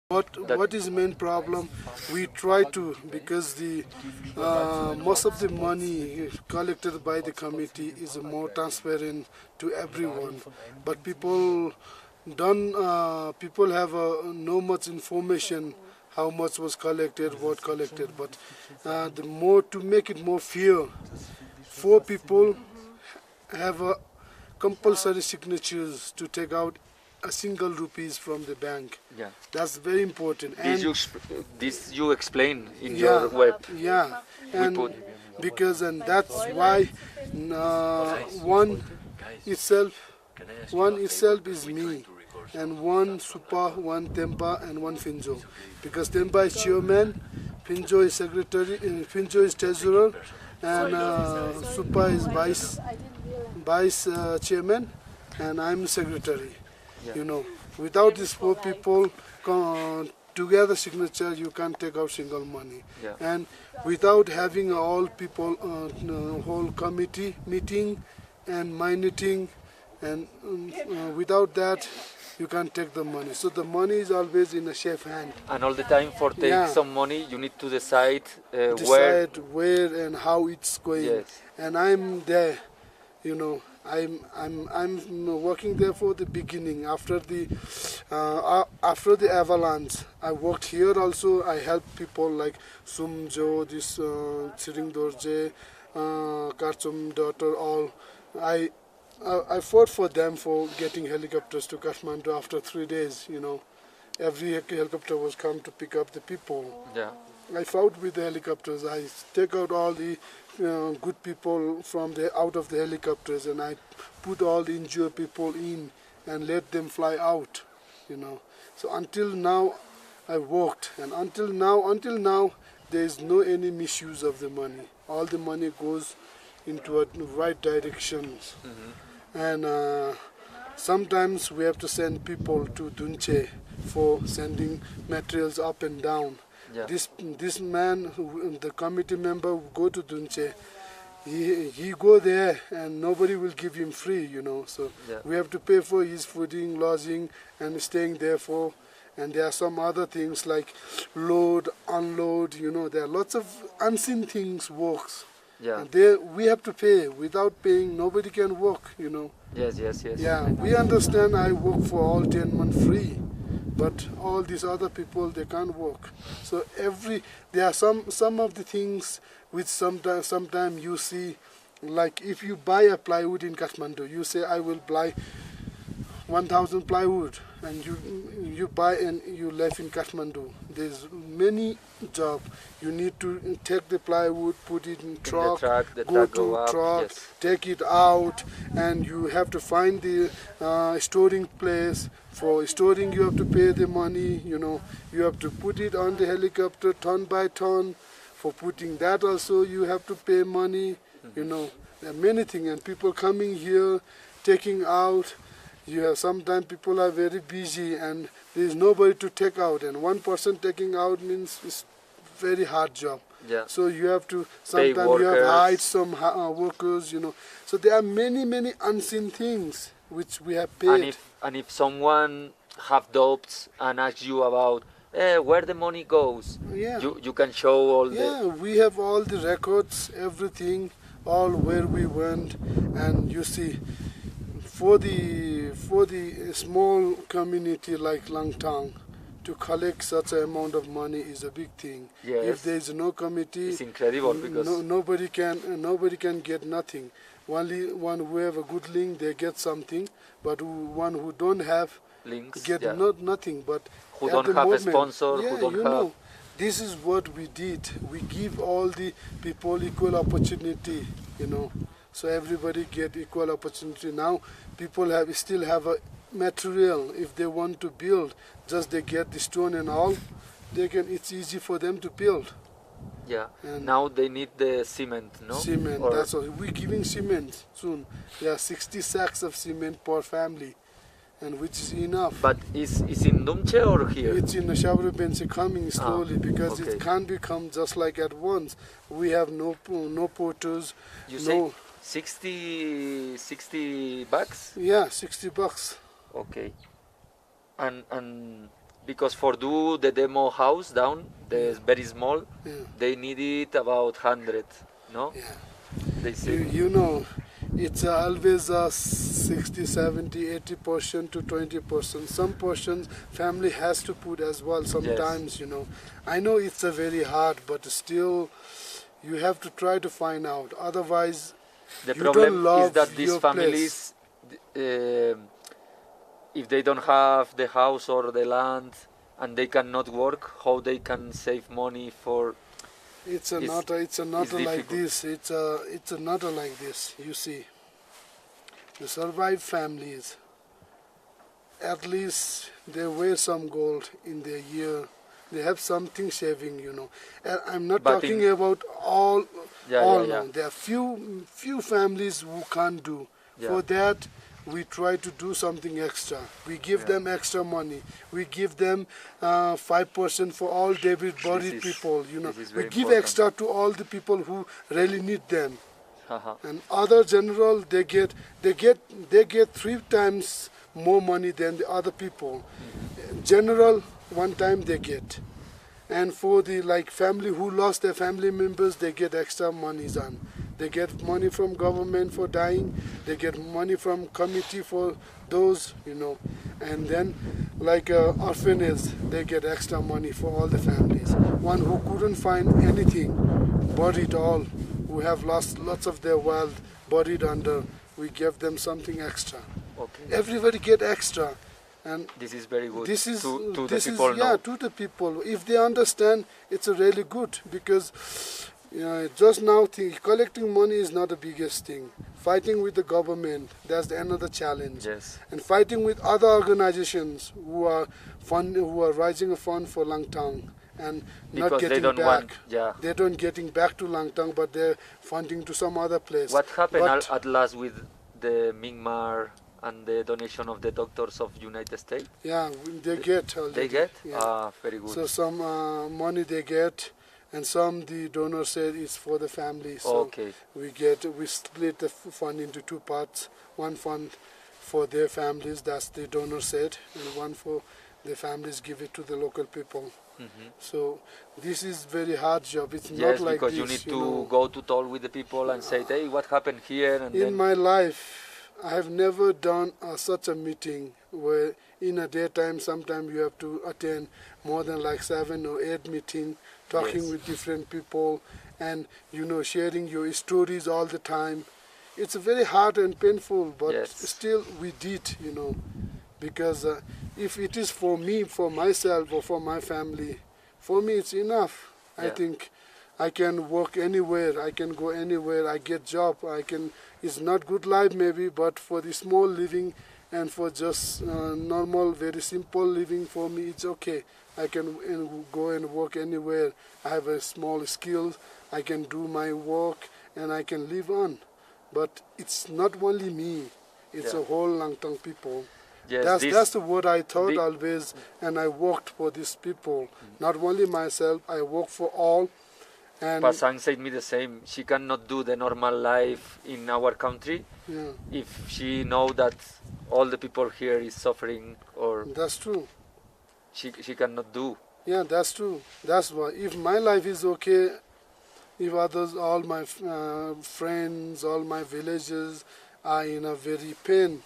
What is main problem? We try to, because the most of the money collected by the committee is more transparent to everyone, but people don't. People have no much information how much was collected, what collected. But the more to make it more fair, 4 people have a compulsory signatures to take out a single rupees from the bank. Yeah. That's very important. And this you explain in your web. Yeah, and that's why one itself is me, and one Supa, one Tempa, and one Finjo. Because Tempa is chairman, Finjo is secretary, Finjo is treasurer, and Supa is vice chairman, and I'm secretary. Yeah. You know, without these 4 people together signature, you can't take out single money. Yeah. And without having all people, whole committee meeting and my meeting, and without that, you can't take the money. So the money is always in a safe hand. And all the time for take some money, you need to decide where and how it's going. Yes. And I'm there, you know. I'm working there for the beginning. After the Avalanche, I worked here also. I helped people like Sumjo, this Tsiring Dorje, Karchum daughter. All I fought for them for getting helicopters to Kathmandu after 3 days. You know, every helicopter was come to pick up the people. Yeah. I fought with the helicopters. I take out all the good people from out of the helicopters, and I put all the injured people in and let them fly out. You know. So until now, I worked, and until now, there is no any misuse of the money. All the money goes into a right directions. Mm-hmm. And sometimes we have to send people to Dunche for sending materials up and down. Yeah. This man, the committee member, will go to Dunche. He go there and nobody will give him free, you know. So we have to pay for his fooding, lodging, and staying there for. And there are some other things like load, unload. You know, there are lots of unseen things works. Yeah. And we have to pay. Without paying, nobody can work. You know. Yes. Yeah, we understand. I work for all 10 months free. But all these other people, they can't work. So there are some of the things which sometimes you see, like if you buy a plywood in Kathmandu, you say I will buy 1,000 plywood, and you buy and you live in Kathmandu. There's many jobs. You need to take the plywood, put it in truck, go to truck, take it out, and you have to find the storing place. For storing, you have to pay the money. You know, you have to put it on the helicopter ton by ton. For putting that also, you have to pay money. Mm-hmm. You know, there are many things, and people coming here, taking out. You have sometimes people are very busy and there is nobody to take out, and one person taking out means it's very hard job. Yeah. So you have to sometimes you have hired some workers, you know. So there are many unseen things which we have paid. And if someone have doubts and asks you about where the money goes, you can show all the. Yeah, we have all the records, everything, all where we went, and you see. For the small community like Langtang, to collect such an amount of money is a big thing. Yes. If there is no committee, it's incredible because nobody can get nothing. Only one who have a good link, they get something, but one who don't have links get nothing. But who don't have a sponsor, who don't have. This is what we did. We give all the people equal opportunity, you know. So everybody get equal opportunity. Now people still have a material. If they want to build, just they get the stone and all, it's easy for them to build. Yeah. And now they need the cement, no? Cement, that's all. We're giving cement soon. There are 60 sacks of cement per family, and which is enough. But is in Dumche or here? It's in the Shabrabense, coming slowly because it can't become just like at once. We have no porters. You say 60 bucks? Yeah, $60. Okay. And because for do the demo house down, the very small, they needed about 100, no? Yeah. They say. You know, it's always 60, 70, 80% to 20%. Some portions family has to put as well sometimes, you know. I know it's a very hard, but still you have to try to find out. Otherwise, the you problem don't love is that these your families, if they don't have the house or the land and they cannot work, how they can save money for? It's a not like this. It's a not like this. You see, the survived families, at least they wear some gold in their year. They have something saving, you know. And I'm not talking about all. No. There are few families who can't do. For that, we try to do something extra. We give them extra money. We give them 5% for all buried people. You know, we give extra to all the people who really need them. And other general, they get 3 times more money than the other people. General, 1 time they get. And for the family who lost their family members, they get extra money on. They get money from government for dying. They get money from committee for those, you know. And then orphanage, they get extra money for all the families. One who couldn't find anything, buried all, who have lost lots of their wealth, buried under, we give them something extra. Everybody get extra. And this is very good to the people know. To the people. If they understand, it's really good, because just now collecting money is not the biggest thing. Fighting with the government, that's another challenge. And fighting with other organizations who are raising a fund for Langtang and because not getting back. They don't getting back to Langtang, but they're funding to some other place. What happened at last with the Myanmar and the donation of the doctors of United States? Yeah, they get already. They get? Yeah. Very good. So some money they get, and some the donor said it's for the family. So we split the fund into 2 parts. One fund for their families, that's the donor said, and one for the families give it to the local people. So this is very hard job. It's not like because this, you need to go to talk with the people and say, hey, what happened here? And in my life, I have never done such a meeting where in a daytime, sometimes you have to attend more than 7 or 8 meetings, talking with different people and, sharing your stories all the time. It's very hard and painful, but still we did, because if it is for me, for myself or for my family, for me it's enough. I think I can work anywhere, I can go anywhere, I get job, it's not good life maybe, but for the small living and for just normal, very simple living, for me it's okay. I can go and work anywhere. I have a small skill, I can do my work and I can live on. But it's not only me, it's a whole Langtang people. That's what I thought always, and I worked for these people. Not only myself, I work for all. And Pasang said me the same. She cannot do the normal life in our country if she know that all the people here is suffering, or that's true. She cannot do. Yeah, that's true. That's why if my life is okay, if others, all my friends, all my villages are in a very pain,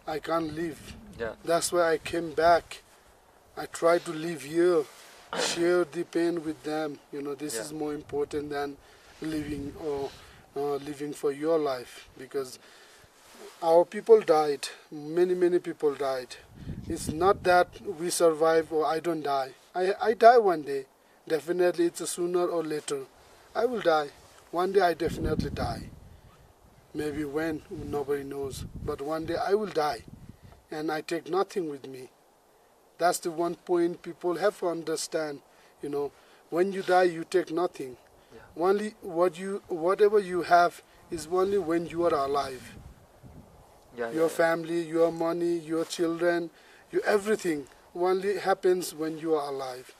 I can't live. That's why I came back. I tried to live here. Share the pain with them. This is more important than living or living for your life, because our people died. Many people died. It's not that we survive or I don't die. I die one day. Definitely, it's sooner or later. I will die. One day I definitely die. Maybe when, nobody knows. But one day I will die, and I take nothing with me. That's the one point people have to understand. When you die, you take nothing. Only whatever you have is only when you are alive. Your family, your money, your children, your everything only happens when you are alive.